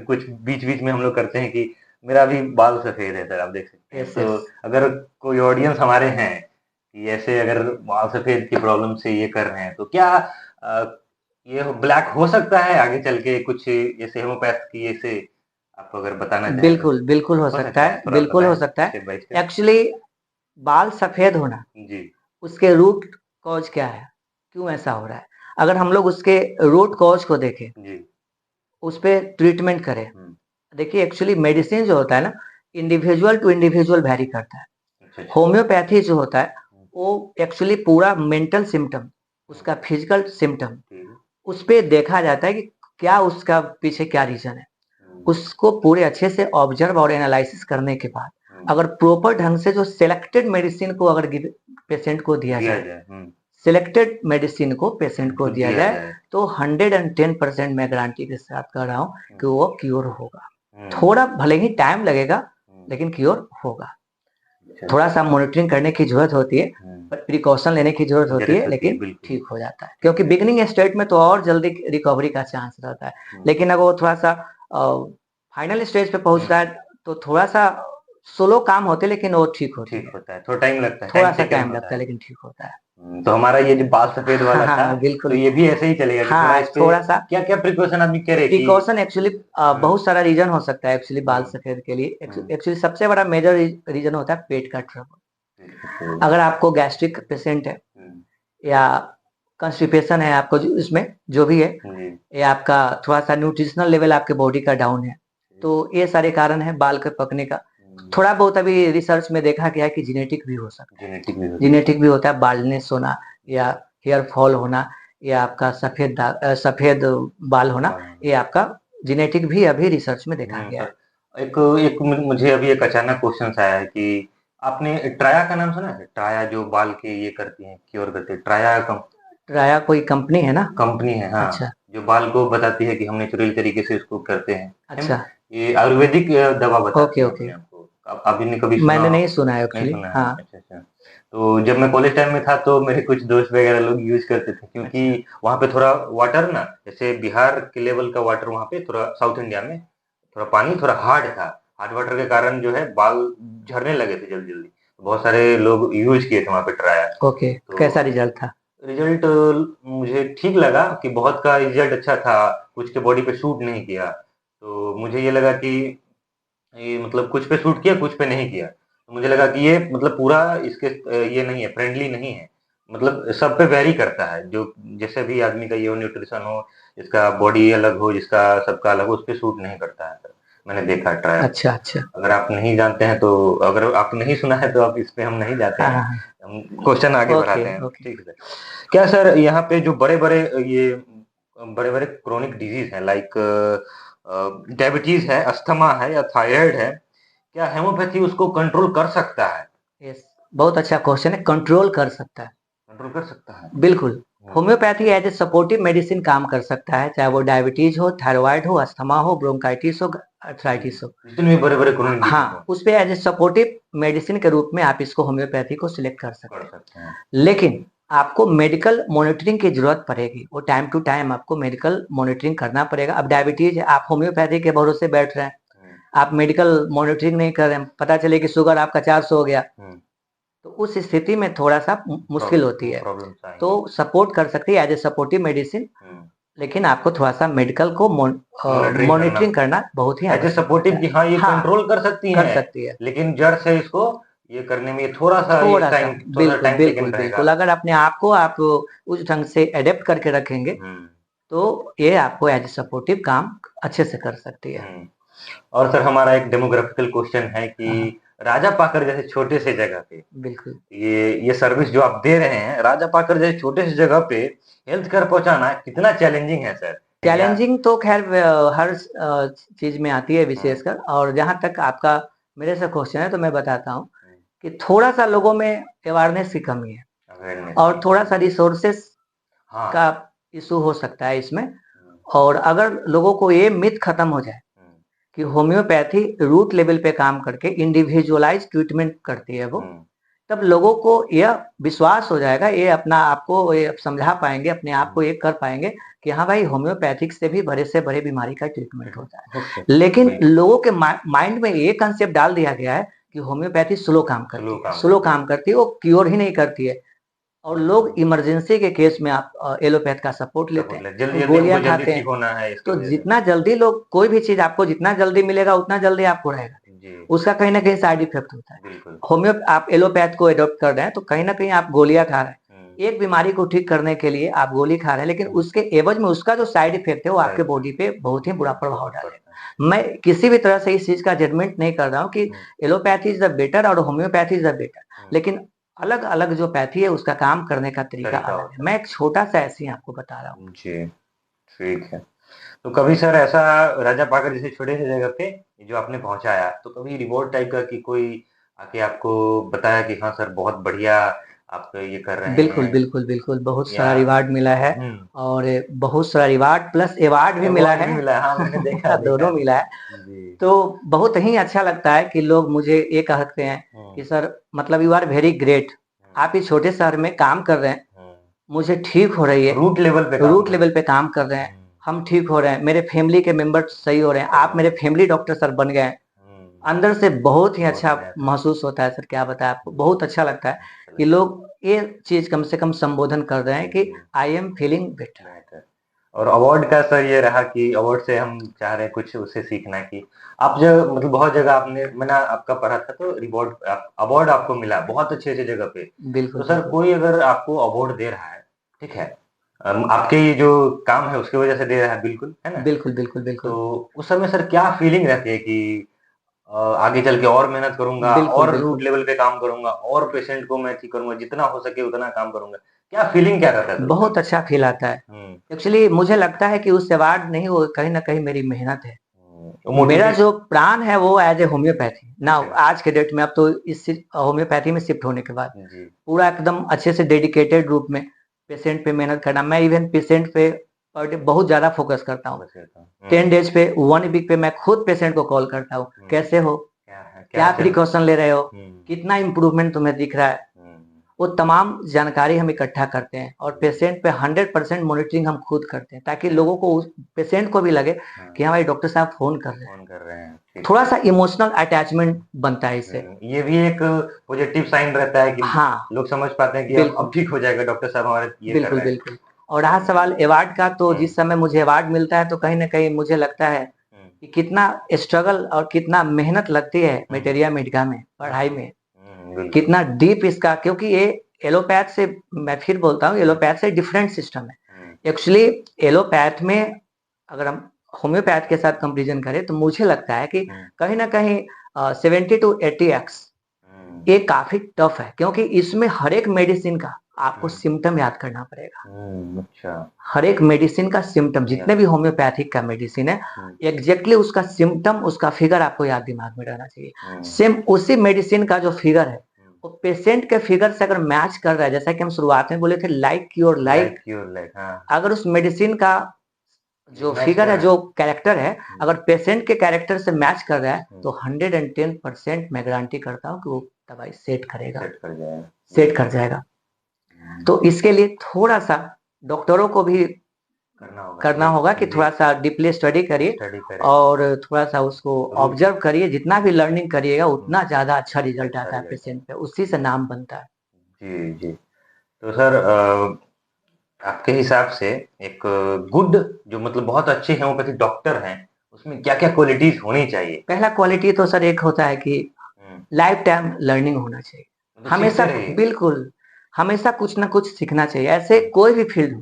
कुछ बीच-बीच में हम लोग करते हैं कि मेरा भी बाल सफ़ेद है सर, आप देख सकते हैं। यस तो यस अगर कोई ऑडियंस हमारे हैं कि ऐसे अगर बाल सफ़ेद की प्रॉब्लम से ये कर रहे हैं, तो क्या ये ब्लैक हो सकता है आगे चल के कुछ जैसे होम्योपैथ की ऐसे आप अगर बताना चाहें तो? बिल्कुल बिल्कुल हो सकता है, थोड़ा बिल्कुल हो बताएँ सकता है। Step by step? एक्चुअली बाल सफेद होना, जी, उसके रूट कॉज क्या है, क्यों ऐसा हो रहा है? अगर हम लोग उसके रूट कॉज को देखें, जी। उस पे ट्रीटमेंट करें। देखिए एक्चुअली मेडिसिन जो होता है ना, इंडिविजुअल टू इंडिविजुअल वैरी करता है। अच्छा, अच्छा। होम्योपैथी जो होता है, वो एक्चुअली पूरा मेंटल सिम्पटम, उसका फिजिकल सिम्पटम, उस पे देखा जाता है कि क्या उसका पीछे क्या रीज़न है। उसको पूरे अच्छे से ऑब्जर्व और एनालिसिस करने के बाद अगर प्रॉपर ढंग से जो सिलेक्टेड मेडिसिन को अगर पेशेंट को दिया जाए, सिलेक्टेड मेडिसिन को पेशेंट को दिया जाए, तो 110% मैं गारंटी के साथ कह रहा हूँ कि वो क्योर होगा। थोड़ा भले ही टाइम लगेगा, लेकिन क्योर होगा। थोड़ा सा मॉनिटरिंग करने की जरूरत होती है, प्रिकॉशन लेने की जरूरत होती है, लेकिन ठीक हो जाता है, क्योंकि बिगिनिंग स्टेट में तो और जल्दी रिकवरी का चांस रहता है। लेकिन अगर वो थोड़ा सा फाइनल स्टेज पे पहुंच रहा है, तो थोड़ा सा स्लो काम होते, लेकिन वो ठीक होती है। ठीक होता है, थोड़ा टाइम लगता है, थोड़ा सा टाइम लगता है, लेकिन ठीक होता है। तो हमारा ये जो बाल सफेद वाला था, हाँ तो बिल्कुल। ये भी ऐसे ही चलेगा कि थोड़ा हाँ इस पे थोड़ा सा क्या-क्या प्रिकॉशन आदमी करे कि प्रिकॉशन एक्चुअली बहुत सारा रीजन हो सकता है एक्चुअली बाल सफेद के लिए। एक्चुअली सबसे बड़ा मेजर रीजन होता है पेट का ट्रबल। अगर आपको गैस्ट्रिक पेशेंट है या कंस्टिपेशन है आपको, इसमें जो भी है, या आपका थोड़ा सा न्यूट्रिशनल लेवल आपके बॉडी का डाउन है, तो ये सारे कारण है बाल के पकने का। थोड़ा बहुत अभी रिसर्च में देखा गया है कि जेनेटिक भी हो सकता है, जेनेटिक भी होता है, बाल्डनेस होना या हेयर फॉल होना या आपका सफेद बाल होना, ये आपका जेनेटिक भी अभी रिसर्च में देखा गया है। एक एक मुझे अभी एक अचानक क्वेश्चन आया है कि आपने ट्राया का नाम सुना है? ट्राया जो बाल के ये करती है, क्योर करती है, ट्राया कोई कंपनी है ना? कंपनी है, हाँ। अच्छा जो बाल को बताती है कि हम नेचुरल तरीके से इसको करते हैं। अच्छा ये आयुर्वेदिक दवा बताती ओके है ओके, अपने आपको। आपने कभी सुना? मैंने नहीं सुना है नहीं एक्चुअली। सुना है? हाँ अच्छा, अच्छा। तो जब मैं कॉलेज टाइम में था तो मेरे कुछ दोस्त वगैरह लोग यूज़ करते थे, क्योंकि अच्छा वहाँ पे थोड़ा वाटर ना, जैसे बिहार के लेवल का वाटर वहाँ पे थोड़ा साउथ इंडिया में थोड़ा पानी थोड़ा हार्ड था। हार्ड वाटर के कारण जो है बाल झड़ने लगे थे जल्दी-जल्दी। बहुत सारे लोग यूज़ किए थे वहाँ पे ट्राया। ओके, तो कैसा रिजल्ट था? रिजल्ट मुझे ठीक लगा कि बहुत का रिजल्ट अच्छा था, कुछ के बॉडी पे सूट नहीं किया। तो मुझे ये लगा कि ये मतलब कुछ पे सूट किया, कुछ पे नहीं किया। तो मुझे लगा कि ये मतलब पूरा इसके ये नहीं है, फ्रेंडली नहीं है। मतलब सब पे वैरी करता है, जो जैसे भी आदमी का ये हो, न्यूट्रिशन हो, जिसका बॉडी अलग हो, जिसका सबका अलग हो, उस पे सूट नहीं करता है। मैंने देखा ट्रायल। अच्छा अच्छा अगर आप नहीं जानते हैं तो, अगर आपने नहीं सुना है तो आप इस पे हम नहीं जाते हाँ हैं। हाँ हम क्वेश्चन आगे ओके बढ़ाते हैं। ओके। ठीक है सर। क्या सर यहाँ पे जो बड़े-बड़े ये बड़े-बड़े क्रोनिक डिजीज़ हैं, लाइक डायबिटीज़ है, अस्थमा है या थायराइड है, क्या होम्योपैथी उसको कंट्रोल कर सकता है? यस, बहुत अच्छा क्वेश्चन है। कंट्रोल कर सकता है, कंट्रोल कर सकता है? बिल्कुल। Homeopathy as a supportive medicine काम कर सकता है, चाहे वो डायबिटीज हो, थायराइड हो, अस्थमा हो, ब्रोंकाइटिस हो, अर्थराइटिस हो। जितने भी बड़े-बड़े क्रोनिक डिजीज हाँ, उस पे एज ए सपोर्टिव मेडिसिन के रूप में आप इसको होम्योपैथी को सिलेक्ट कर सकते कर हैं। सकते हैं। लेकिन आपको मेडिकल मॉनिटरिंग की जरूरत पड़ेगी, वो टाइम टू टाइम आपको मेडिकल मॉनिटरिंग करना पड़ेगा। अब डायबिटीज है, आप होम्योपैथी के भरोसे बैठ रहे हैं, आप मेडिकल मॉनिटरिंग नहीं कर रहे हैं, पता चले कि शुगर आपका 400 हो गया, तो उस स्थिति में थोड़ा सा मुश्किल होती है। प्रॉब्लम्स आएंगी। तो सपोर्ट कर सकती है एज ए सपोर्टिव मेडिसिन, लेकिन आपको थोड़ा सा मेडिकल को मॉनिटरिंग करना बहुत ही एज ए सपोर्टिव कि हाँ ये कंट्रोल कर सकती है, लेकिन जड़ से इसको ये करने में थोड़ा सा टाइम बिल्कुल अगर अपने आप को आप उस ढंग से एडेप्ट करके रखेंगे तो ये आपको एज ए सपोर्टिव काम अच्छे से कर सकती है। और सर हमारा एक डेमोग्राफिकल क्वेश्चन है कि राजा पाकर जैसे छोटे से जगह पे बिल्कुल ये सर्विस जो आप दे रहे हैं, राजा पाकर जैसे छोटे से जगह पे हेल्थ केयर पहुंचाना कितना चैलेंजिंग है सर? चैलेंजिंग तो खैर हर चीज में आती है विशेषकर, और जहां तक आपका मेरे से क्वेश्चन है तो मैं बताता हूँ कि थोड़ा सा लोगों में अवेयरनेस की कमी है और थोड़ा सा रिसोर्सेस का इशू हो सकता है इसमें। और अगर लोगों को ये मिथ खत्म हो जाए कि होम्योपैथी रूट लेवल पे काम करके इंडिविजुअलाइज ट्रीटमेंट करती है, वो तब लोगों को यह विश्वास हो जाएगा, ये अपना आपको ये समझा पाएंगे, अपने आप को ये कर पाएंगे कि हाँ भाई होम्योपैथिक से भी बड़े से बड़े बीमारी का ट्रीटमेंट होता है। लेकिन लोगों के माइंड में ये कंसेप्ट डाल दिया गया है कि होम्योपैथी स्लो काम करती है, वो क्योर ही नहीं करती है। और लोग इमरजेंसी के केस में आप एलोपैथ का सपोर्ट लेते हैं, गोलियां खाते हैं। तो जितना जल्दी लोग कोई भी चीज आपको जितना जल्दी मिलेगा उतना जल्दी आपको रहेगा, उसका कहीं ना कहीं साइड इफेक्ट होता है। होम्यो आप एलोपैथ को एडॉप्ट कर रहे हैं तो कहीं ना कहीं आप गोलियां खा रहे हैं, एक बीमारी को ठीक करने के लिए आप गोली खा रहे हैं, लेकिन उसके एवज में उसका जो साइड इफेक्ट है वो आपके बॉडी पे बहुत ही बुरा प्रभाव डालेगा। मैं किसी भी तरह से इस चीज का जजमेंट नहीं कर रहा हूँ कि एलोपैथी इज द बेटर और होम्योपैथी इज द बेटर, लेकिन अलग अलग जो पैथी है उसका काम करने का तरीका अलग है। मैं एक छोटा सा ऐसे ही आपको बता रहा हूँ। जी ठीक है। तो कभी सर ऐसा राजा पाकर जैसे छोटे से जगह पे जो आपने पहुंचाया, तो कभी रिवॉर्ड टाइप का कि कोई आके आपको बताया कि हाँ सर बहुत बढ़िया आप ये कर रहे हैं? बिल्कुल बहुत सारा रिवार्ड मिला है और बहुत सारा रिवार्ड प्लस अवार्ड भी मिला है। हाँ, मैंने देखा दोनों मिला है। तो बहुत ही अच्छा लगता है कि लोग मुझे ये कहते हैं कि सर मतलब यू आर वेरी ग्रेट, आप इस छोटे शहर में काम कर रहे हैं, मुझे ठीक हो रही है, रूट लेवल पे काम कर रहे हैं, हम ठीक हो रहे हैं, मेरे फैमिली के मेंबर सही हो रहे हैं, आप मेरे फैमिली डॉक्टर सर बन गए। अंदर से बहुत ही अच्छा महसूस होता है सर, क्या बताएं आपको, बहुत अच्छा लगता है कि लोग ये चीज कम से कम संबोधन कर रहे हैं कि आई एम फीलिंग बेटर। और अवार्ड का सर ये रहा कि अवार्ड से हम चाह रहे हैं कुछ उससे सीखना कि आप जो मतलब बहुत जगह मैंने आपका पढ़ा था तो अवार्ड आपको मिला बहुत अच्छी जगह पे। बिल्कुल। तो सर कोई अगर आपको अवार्ड दे रहा है, ठीक है, आपके ये जो काम है उसकी वजह से दे रहा है, बिल्कुल है ना? बिल्कुल। तो उस समय सर क्या फीलिंग रहती है कि आगे चल के और मेहनत करूंगा और रूट लेवल पे काम करूंगा और पेशेंट को मैं ठीक करूंगा, जितना हो सके उतना काम करूंगा, क्या फीलिंग क्या रहता है? बहुत अच्छा फील आता है। एक्चुअली मुझे लगता है कि उस अवार्ड नहीं, वो कहीं ना कहीं मेरी मेहनत है। मेरा जो प्राण है वो एज ए होम्योपैथी ना, आज के डेट में अब तो इस होम्योपैथी में शिफ्ट होने के बाद पूरा एकदम अच्छे से डेडिकेटेड रूप में पेशेंट पे मेहनत करना। मैं इवन पेशेंट पे पर डे बहुत ज्यादा फोकस करता हूँ। 10 डेज पे 1 वीक पे मैं खुद पेशेंट को कॉल करता हूँ, कैसे हो, क्या प्रिकॉशन ले रहे हो, कितना इम्प्रूवमेंट तुम्हें दिख रहा है, वो तमाम जानकारी हम इकट्ठा करते हैं और पेशेंट पे 100% मॉनिटरिंग हम खुद करते हैं ताकि लोगों को पेशेंट को भी लगे कि हाँ भाई डॉक्टर साहब फोन कर रहे हैं। थोड़ा सा इमोशनल अटैचमेंट बनता है इससे। ये भी एक पॉजिटिव साइन रहता है कि हाँ लोग समझ पाते हैं कि अब ठीक हो जाएगा डॉक्टर साहब हमारे ये कर रहे हैं। बिल्कुल। और रहा सवाल अवार्ड का, तो जिस समय मुझे अवार्ड मिलता है तो कहीं ना कहीं मुझे लगता है कि कितना स्ट्रगल और कितना मेहनत लगती है मेटेरिया मेडिका में, पढ़ाई में, कितना डीप इसका, क्योंकि ये एलोपैथ से, मैं फिर बोलता हूँ, एलोपैथ से डिफरेंट सिस्टम है। एक्चुअली एलोपैथ में अगर हम होम्योपैथ के साथ कंपेरिजन करें तो मुझे लगता है कि कहीं ना कहीं 70 to 80x ये काफी टफ है, क्योंकि इसमें हर एक मेडिसिन का आपको सिम्टम याद करना पड़ेगा। अच्छा। हर एक मेडिसिन का सिम्टम, जितने भी होम्योपैथिक का मेडिसिन है, एग्जैक्टली उसका सिम्टम, उसका फिगर आपको याद दिमाग में रहना चाहिए। सेम उसी मेडिसिन का जो फिगर है वो पेशेंट के फिगर से अगर मैच कर रहा है, जैसा कि हम शुरुआत में बोले थे लाइक योर लाइक, हाँ, अगर उस मेडिसिन का जो मैच फिगर कर है, रहा जो कैरेक्टर है, अगर पेशेंट के कैरेक्टर से मैच कर रहा है तो 110% मैं गारंटी करता हूँ कि वो दवाई सेट करेगा, सेट कर जाएगा। सेट कर जाएगा। तो इसके लिए थोड़ा सा डॉक्टरों को भी करना होगा कि थोड़ा सा डीपली स्टडी करिए और थोड़ा सा उसको ऑब्जर्व करिए। जितना भी लर्निंग करिएगा उतना ज़्यादा अच्छा रिजल्ट आता है पेशेंट पे, उसी से नाम बनता है। जी, जी। तो सर आपके हिसाब से एक गुड जो मतलब बहुत अच्छे होम्योपैथिक डॉक्टर हैं, उसमें क्या-क्या क्वालिटीज़ होनी चाहिए? पहला क्वालिटी तो सर एक होता है कि लाइफ टाइम लर्निंग होना चाहिए। मतलब हमेशा सीखते रहिए। बिल्कुल, हमेशा कुछ ना कुछ सीखना चाहिए। ऐसे कोई भी फील्ड हो,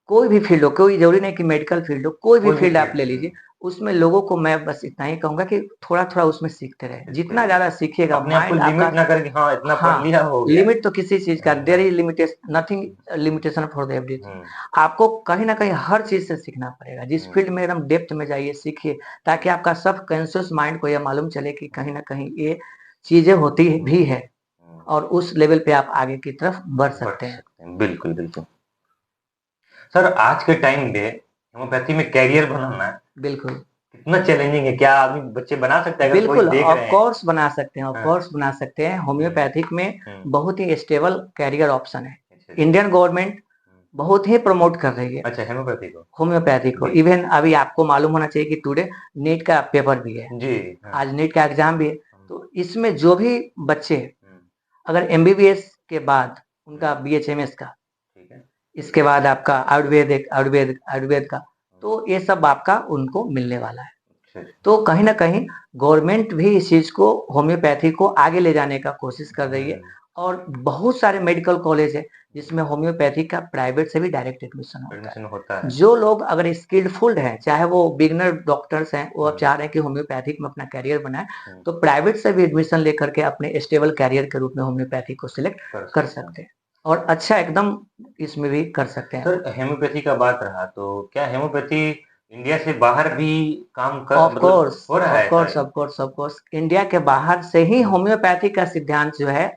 कोई भी फील्ड हो, कोई ज़रूरी नहीं कि मेडिकल फील्ड हो, कोई भी फील्ड आप ले लीजिए, उसमें लोगों को मैं बस इतना ही कहूँगा कि थोड़ा-थोड़ा उसमें सीखते रहें। जितना ज़्यादा सीखिएगा अपने आप को माइंड आपका, लिमिट ना करें कि हाँ, इतना पढ़ हाँ, लिया हो गया। लिमिट तो किसी चीज़ का, there is nothing limitation for the everything. आपको कहीं न कहीं हर चीज़ से सीखना पड़ेगा। जिस फील्ड में एकदम डेप्थ में जाइए, सीखिए, ताकि आपका सबकॉन्शियस माइंड को यह मालूम चले कि कहीं न कहीं ये चीज़ें होती भी है और उस लेवल पे आप आगे की तरफ बढ़ सकते हैं। बिल्कुल, बिल्कुल। सर आज के टाइम पे होम्योपैथी में करियर बनाना बिल्कुल। कितना चैलेंजिंग है? क्या आदमी बच्चे बना सकता है अगर कोई बिल्कुल, देख ऑफ रहे हैं? कोर्स बना सकते हैं, ऑफ हाँ। कोर्स बना सकते हैं। होम्योपैथिक में बहुत ही स्टेबल करियर ऑप्शन है। अच्छा, इंडियन गवर्नमेंट बहुत ही प्रमोट कर रही है अच्छा होम्योपैथी को? होम्योपैथी को। जी। इवन अभी आपको मालूम होना चाहिए कि टुडे नीट का पेपर भी है, जी, हाँ। आज नीट का एग्जाम भी है। तो इसमें जो भी बच्चे अगर एमबीबीएस के बाद उनका बीएचएमएस का, ठीक है। इसके बाद आपका आयुर्वेद का, तो ये सब आपका उनको मिलने वाला है। अच्छा, अच्छा। तो कहीं न कहीं गवर्नमेंट भी इस चीज़ को, होम्योपैथी को आगे ले जाने का कोशिश कर रही है और बहुत सारे मेडिकल कॉलेज है जिसमें होम्योपैथी का प्राइवेट से भी डायरेक्ट एडमिशन होता है। जो लोग अगर स्किलफुल हैं, चाहे वो बिगिनर डॉक्टर्स हैं, वो अब चाह रहे हैं कि होम्योपैथिक में अपना करियर बनाएँ, तो प्राइवेट से भी एडमिशन लेकर के अपने स्टेबल करियर के रूप में होम्योपैथी को सिलेक्ट कर सकते हैं और अच्छा एकदम इसमें भी कर सकते हैं। सर होम्योपैथी का बात रहा तो क्या होम्योपैथी इंडिया से बाहर भी काम कर ऑफ मतलब कोर्स, हो रहा ऑफ है कोर्स, ऐसा? Of course, of course. India के बाहर से ही होम्योपैथी का सिद्धांत जो है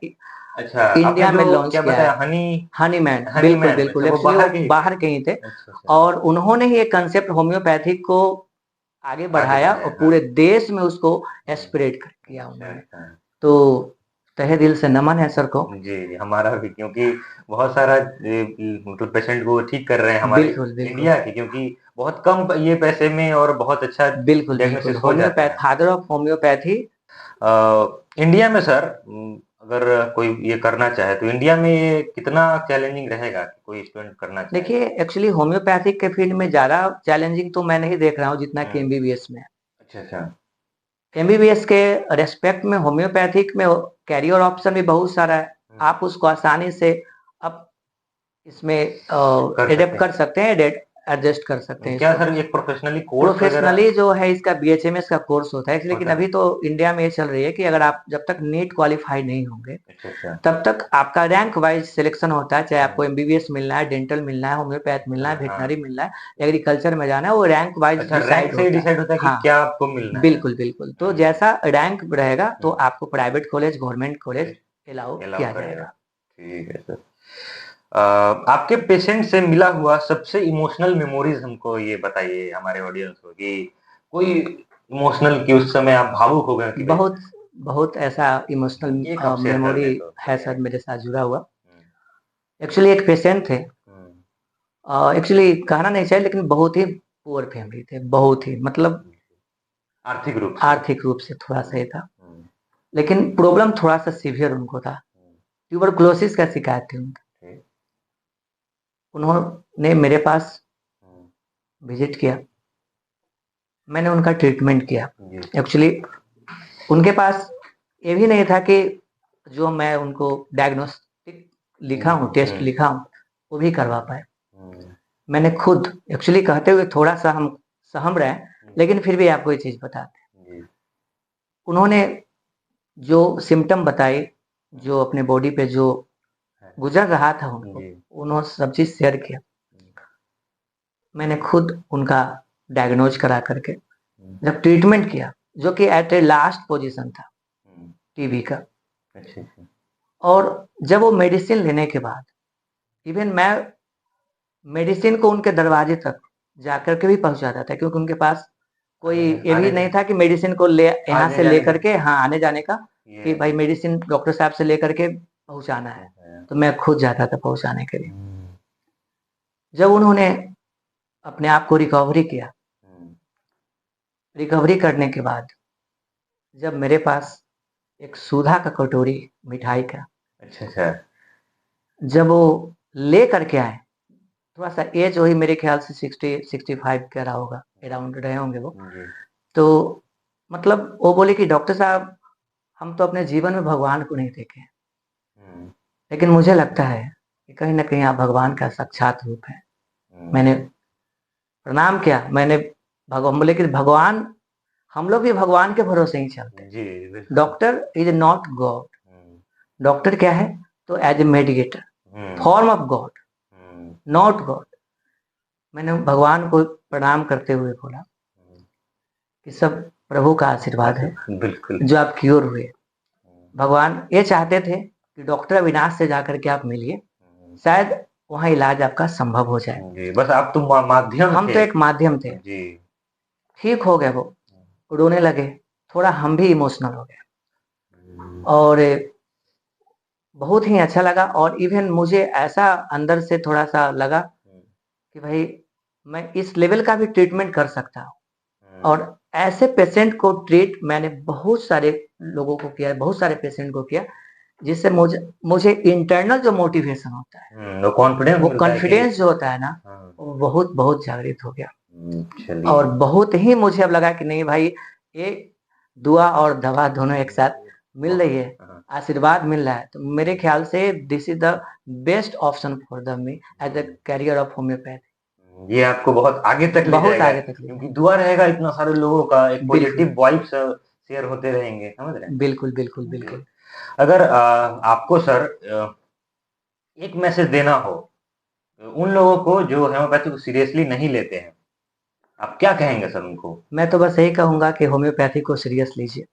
अच्छा, इंडिया आपने में जो लॉन्च क्या किया बताया है। हनी हनीमैन, बिल्कुल, हनीमैन, बिल्कुल। अच्छा वो एक्चुअली वो बाहर बाहर के ही थे अच्छा, अच्छा। और उन्होंने ही ये कांसेप्ट होम्योपैथिक को आगे बढ़ाया बढ़ाया, और पूरे देश में उसको स्प्रेड किया अच्छा, उन्होंने। अच्छा। तो तहे दिल से नमन है सर को। जी, हमारा भी क्योंकि बहुत सारा मतलब पेशेंट को ठीक कर रहे हैं हमारे बिल्कुल, बिल्कुल। इंडिया के, क्योंकि बहुत कम ये पैसे में और बहुत अच्छा बिल्कुल, बिल्कुल। डायग्नोसिस हो जाता है। Father of homeopathy. इंडिया में सर अगर कोई ये करना चाहे तो इंडिया में ये कितना चैलेंजिंग रहेगा कि कोई स्टूडेंट करना चाहे? देखिए, एक्चुअली होम्योपैथिक के फील्ड में ज़्यादा चैलेंजिंग तो मैं नहीं देख रहा हूँ जितना कि एमबीबीएस में है। अच्छा, अच्छा। एमबीबीएस के रेस्पेक्ट में होम्योपैथिक में कैरियर ऑप्शन भी बहुत सारा है। आप उसको आसानी से अब इसमें एडेप्ट कर सकते हैं, एडजस्ट कर सकते हैं क्या इसको। सर एक प्रोफेशनली कोर्स वगैरह? प्रोफेशनली जो है इसका बीएचएमएस का कोर्स होता है, लेकिन अभी तो इंडिया में ये चल रही है कि अगर आप जब तक नीट क्वालिफाई नहीं होंगे अच्छा, अच्छा। तब तक आपका रैंक वाइज सिलेक्शन होता है। चाहे आपको एमबीबीएस मिलना है, डेंटल मिलना है, होम्योपैथ मिलना है, वेटनरी मिलना है, एग्रीकल्चर में जाना है, वो रैंक वाइज अच्छा, रैंक से ही डिसाइड होता है कि हाँ, क्या आपको मिलना है। बिल्कुल, बिल्कुल। तो जैसा रैंक रहेगा तो आपको private college, government college allow किया जाएगा। ठीक है सर। आपके पेशेंट से मिला हुआ सबसे इमोशनल मेमोरीज हमको ये बताइए हमारे ऑडियंस को कि कोई इमोशनल कि उस समय आप भावुक हो गए कि भाई बहुत बहुत ऐसा इमोशनल एक आप शेयर कर मेमोरी दें तो है सर मेरे साथ जुड़ा हुआ। एक्चुअली एक पेशेंट थे, एक्चुअली कहना नहीं चाहिए लेकिन बहुत ही पुअर फैमिली थे, बहुत ही मतलब आर्थिक रूप से थोड़ा सा ही था, लेकिन प्रॉब्लम थोड़ा सा सीवियर उनको था। ट्यूबरकुलोसिस का शिकायत थी उनको। उन्होंने मेरे पास विजिट किया, मैंने उनका ट्रीटमेंट किया। एक्चुअली उनके पास ये भी नहीं था कि जो मैं उनको डायग्नोस्टिक लिखा हूँ, टेस्ट लिखा हूँ, वो भी करवा पाए। मैंने खुद एक्चुअली कहते हुए थोड़ा सा हम सहम रहे हैं, लेकिन फिर भी आपको ये चीज़ बताते हैं। उन्होंने जो सिम्पटम बताए, जो अपने बॉडी पे जो गुजर रहा था उनको, उन्होंने सब चीज़ शेयर किया। मैंने खुद उनका डायग्नोज करा करके जब ट्रीटमेंट किया, जो कि एट ए लास्ट पोजीशन था टीबी का, अच्छा, अच्छा। और जब वो मेडिसिन लेने के बाद इवन मैं मेडिसिन को उनके दरवाजे तक जाकर के भी पहुँचाता था, क्योंकि उनके पास कोई ये भी नहीं था कि मेडिसिन को ले यहाँ से लेकर के हाँ, आने जाने का कि भाई मेडिसिन डॉक्टर साहब से लेकर के पहुँचाना है, तो मैं खुद जाता था पहुँचाने के लिए। जब उन्होंने अपने आप को रिकवरी किया, रिकवरी करने के बाद जब मेरे पास एक सुधा का कटोरी मिठाई का, अच्छा, अच्छा। जब वो ले करके आए, थोड़ा-सा एज वही मेरे ख्याल से 60-65 का रहा होगा, अराउंड रहे होंगे वो। जी। तो मतलब वो बोले कि डॉक्टर साहब, हम तो अपने जीवन में भगवान को नहीं देखे, लेकिन मुझे लगता है कि कहीं न कहीं आप भगवान का साक्षात रूप हैं। मैंने प्रणाम किया, मैंने बोले कि भगवान, हम लोग भी भगवान के भरोसे ही चलते हैं। जी, बिल्कुल। Doctor is not God. Doctor क्या है? तो as a medicator, form of God, not God. मैंने भगवान को प्रणाम करते हुए बोला कि सब प्रभु का आशीर्वाद है, बिल्कुल। जो आप क्योर हुए। भगवान ये चाहते थे कि डॉक्टर अविनाश से जाकर के आप मिलिए, शायद वहाँ इलाज आपका संभव हो जाए। जी, बस आप तो माध्यम हम थे। तो एक माध्यम थे। जी। ठीक हो गए, वो रोने लगे, थोड़ा हम भी इमोशनल हो गए और बहुत ही अच्छा लगा। और इवन मुझे ऐसा अंदर से थोड़ा-सा लगा कि भाई मैं इस लेवल का भी ट्रीटमेंट कर सकता हूँ। और ऐसे पेशेंट को ट्रीट मैंने बहुत सारे लोगों को किया, बहुत सारे पेशेंट को किया, जिससे मुझे इंटरनल जो मोटिवेशन होता है, वो कॉन्फिडेंस वो मिलता है कॉन्फिडेंस कि जो होता है ना, वो बहुत जागृत हो गया। चलिए। और बहुत ही मुझे अब लगा कि नहीं भाई, ये दुआ और दवा दोनों एक साथ मिल रही है, आशीर्वाद मिल रहा है। तो मेरे ख्याल से this is the best option for the me as a career of homeopathy. ये आपको बहुत आगे तक ले बहुत जाएगा, आगे तक ले क्योंकि दुआ रहेगा इतना सारे लोगों का, एक बिल्कुल। पॉजिटिव वाइब्स शेयर होते रहेंगे, समझ रहे हैं? बिल्कुल, बिल्कुल, बिल्कुल। अगर आपको सर एक मैसेज देना हो उन लोगों को जो होम्योपैथी को सीरियसली नहीं लेते हैं, आप क्या कहेंगे सर उनको? मैं तो बस यही कहूँगा कि होम्योपैथी को सीरियस लीजिए,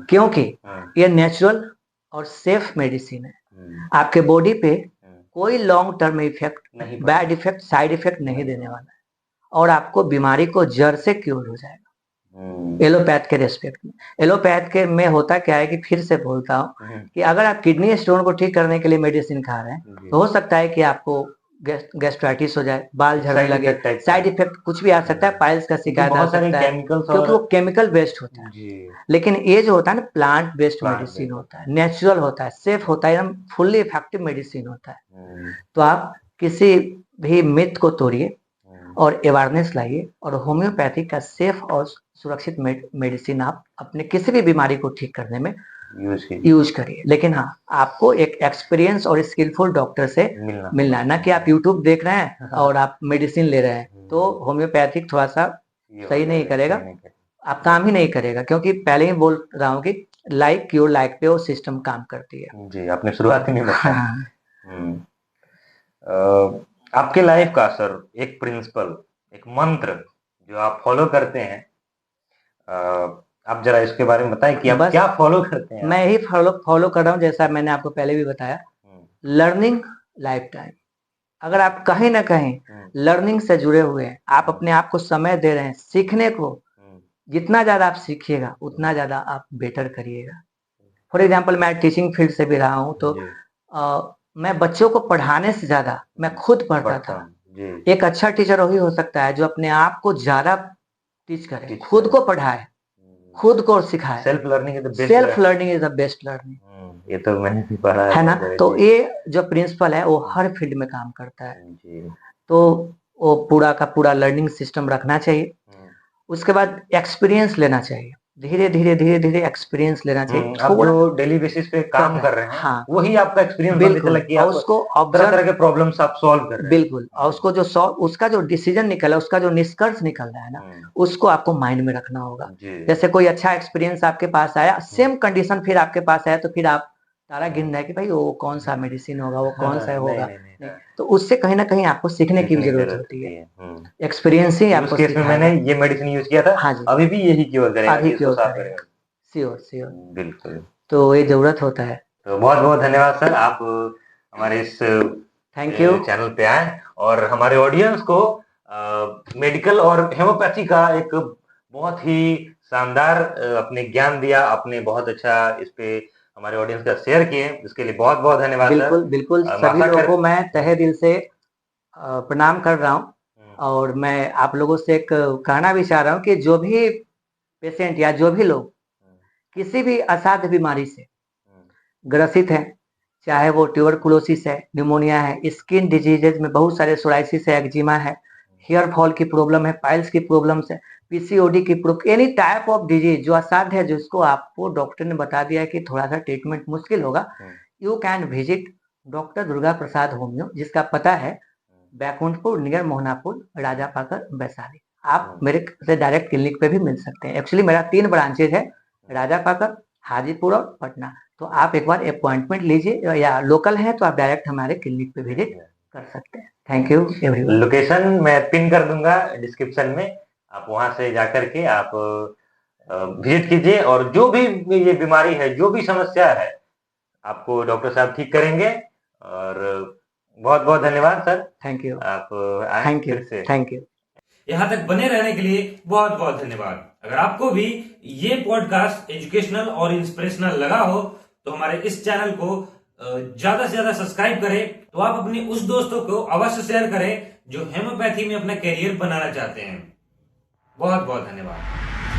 क्योंकि ये नेचुरल और सेफ मेडिसिन है। आपके बॉडी पे कोई long term effect, bad effect, side effect नहीं देने वाला है और आपको बीमारी को जड़ से क्योर हो जाएगा। एलोपैथ के रेस्पेक्ट में, एलोपैथ के में होता क्या है कि फिर से बोलता हूँ कि अगर आप किडनी स्टोन को ठीक करने के लिए मेडिसिन खा रहे हैं, तो हो सकता है कि आपको गैस्ट्राइटिस हो जाए, बाल झड़ने लगे, साइड इफेक्ट कुछ भी आ सकता है, पाइल्स का शिकायत आ सकता है, क्योंकि वो केमिकल बेस्ड होता है। लेकिन ये जो होता है ना, प्लांट बेस्ड मेडिसिन होता है, नेचुरल होता है, सेफ होता है, एकदम फुल्ली इफेक्टिव मेडिसिन होता है। तो आप किसी भी मिथ को तोड़िए और अवेयरनेस लाइए, और होम्योपैथी का सेफ और सुरक्षित मेडिसिन आप अपने किसी भी बीमारी को ठीक करने में यूज करिए। लेकिन हाँ, आपको एक एक्सपीरियंस और स्किलफुल डॉक्टर से मिलना है, ना कि आप यूट्यूब देख रहे हैं और आप मेडिसिन ले रहे हैं, तो होम्योपैथिक थोड़ा सा सही नहीं करेगा, आप काम ही नहीं करेगा। क्योंकि पहले ही बोल रहा हूँ कि लाइक क्योर लाइक पे वो सिस्टम काम करती है। जी, आपने शुरुआत में बताया। आपके लाइफ का सर एक प्रिंसिपल, एक मंत्र जो आप फॉलो करते हैं, आप जरा इसके बारे में बताएं कि आप क्या फॉलो करते हैं? मैं ही फॉलो कर रहा हूँ, जैसा मैंने आपको पहले भी बताया, लर्निंग लाइफ टाइम। अगर आप कहीं ना कहीं लर्निंग से जुड़े हुए हैं, आप अपने आप को समय दे रहे हैं सीखने को, जितना ज्यादा आप सीखिएगा उतना ज्यादा आप बेटर करिएगा। फॉर एग्जाम्पल, मैं टीचिंग फील्ड से भी रहा हूँ, तो मैं बच्चों को पढ़ाने से ज्यादा मैं खुद पढ़ता था। एक अच्छा टीचर वही हो सकता है जो अपने आप को ज्यादा टीच करे, खुद को पढ़ाए, खुद को सिखाए। Self learning is the best learning. ये तो मैंने भी पढ़ा है ना। तो ये जो प्रिंसिपल है वो हर फील्ड में काम करता है। तो वो पूरा का पूरा लर्निंग सिस्टम रखना चाहिए। उसके बाद एक्सपीरियंस लेना चाहिए, धीरे धीरे एक्सपीरियंस लेना चाहिए। आप जो डेली बेसिस पे काम कर रहे हैं, हाँ, वही आपका एक्सपीरियंस बिल्कुल, और उसको तरह तरह के प्रॉब्लम्स आप सॉल्व कर रहे हैं। बिल्कुल, और उसको जो उसका जो डिसीजन निकला, उसका जो निष्कर्ष निकल रहा है ना, उसको आपको माइंड में रखना होगा। जैसे कोई अच्छा एक्सपीरियंस आपके पास आया, सेम कंडीशन फिर आपके पास आया, तो फिर आप तारा गिन रहे हैं कि भाई वो कौन सा मेडिसिन होगा, वो कौन सा होगा। तो उससे कहीं ना कहीं आपको सीखने की जरूरत होती है। एक्सपीरियंस ही आपको केस में मैंने ये मेडिसिन यूज किया था, हाँ जी, अभी भी यही क्योर करेगा, अभी क्योर करेगा। श्योर बिल्कुल। तो ये जरूरत होता है तो बहुत बहुत धन्यवाद सर, आप हमारे इस थैंक यू। चैनल पे आए और हमारे ऑडियंस को मेडिकल और हेमोपैथी का एक बहुत ही शानदार अपने ज्ञान दिया, आपने बहुत अच्छा इस पे हमारे ऑडियंस का शेयर किए, इसके लिए बहुत बहुत धन्यवाद सर। बिल्कुल बिल्कुल, सभी लोगों को मैं तहे दिल से प्रणाम कर रहा हूँ। और मैं आप लोगों से एक कहना भी चाह रहा हूँ कि जो भी पेशेंट या जो भी लोग किसी भी असाध्य बीमारी से ग्रसित हैं, चाहे वो ट्यूबरकुलोसिस है, निमोनिया है, स्किन डिजीजेज में बहुत सारे सोराइसिस है, एक्जिमा है, हेयर फॉल की प्रॉब्लम है, पाइल्स की प्रॉब्लम्स है, पीसीओडी की problem, any type of disease जो असाध्य है, जिसको आपको डॉक्टर ने बता दिया है कि थोड़ा सा ट्रीटमेंट मुश्किल होगा, you can visit doctor Durga Prasad homeo, जिसका पता है बैकुंठपुर नियर मोहनापुर, राजा पाकर, वैशाली। आप मेरे से डायरेक्ट क्लिनिक पे भी मिल सकते हैं। एक्चुअली मेरा 3 ब्रांचेज है, राजा पाकर, हाजीपुर और पटना। तो आप एक बार अपॉइंटमेंट लीजिए, या लोकल है तो आप डायरेक्ट हमारे क्लिनिक पे विजिट कर सकते हैं। Thank you everyone. लोकेशन मैं पिन कर दूंगा डिस्क्रिप्शन में, आप वहां से जाकर के आप विजिट कीजिए और जो भी ये बीमारी है, जो भी समस्या है, आपको डॉक्टर साहब ठीक करेंगे। और बहुत बहुत धन्यवाद सर। Thank you. आप आए थैंक यू। फिर से। Thank you. यहाँ तक बने रहने के लिए बहुत बहुत धन्यवाद। अगर आपको भी ये पॉडकास्ट एजुकेशनल और इंस्पिरेशनल लगा हो तो हमारे इस चैनल को ज्यादा से ज्यादा सब्सक्राइब करें। तो आप अपने उस दोस्तों को अवश्य शेयर करें जो हेमोपैथी में अपना करियर बनाना चाहते हैं। बहुत बहुत धन्यवाद।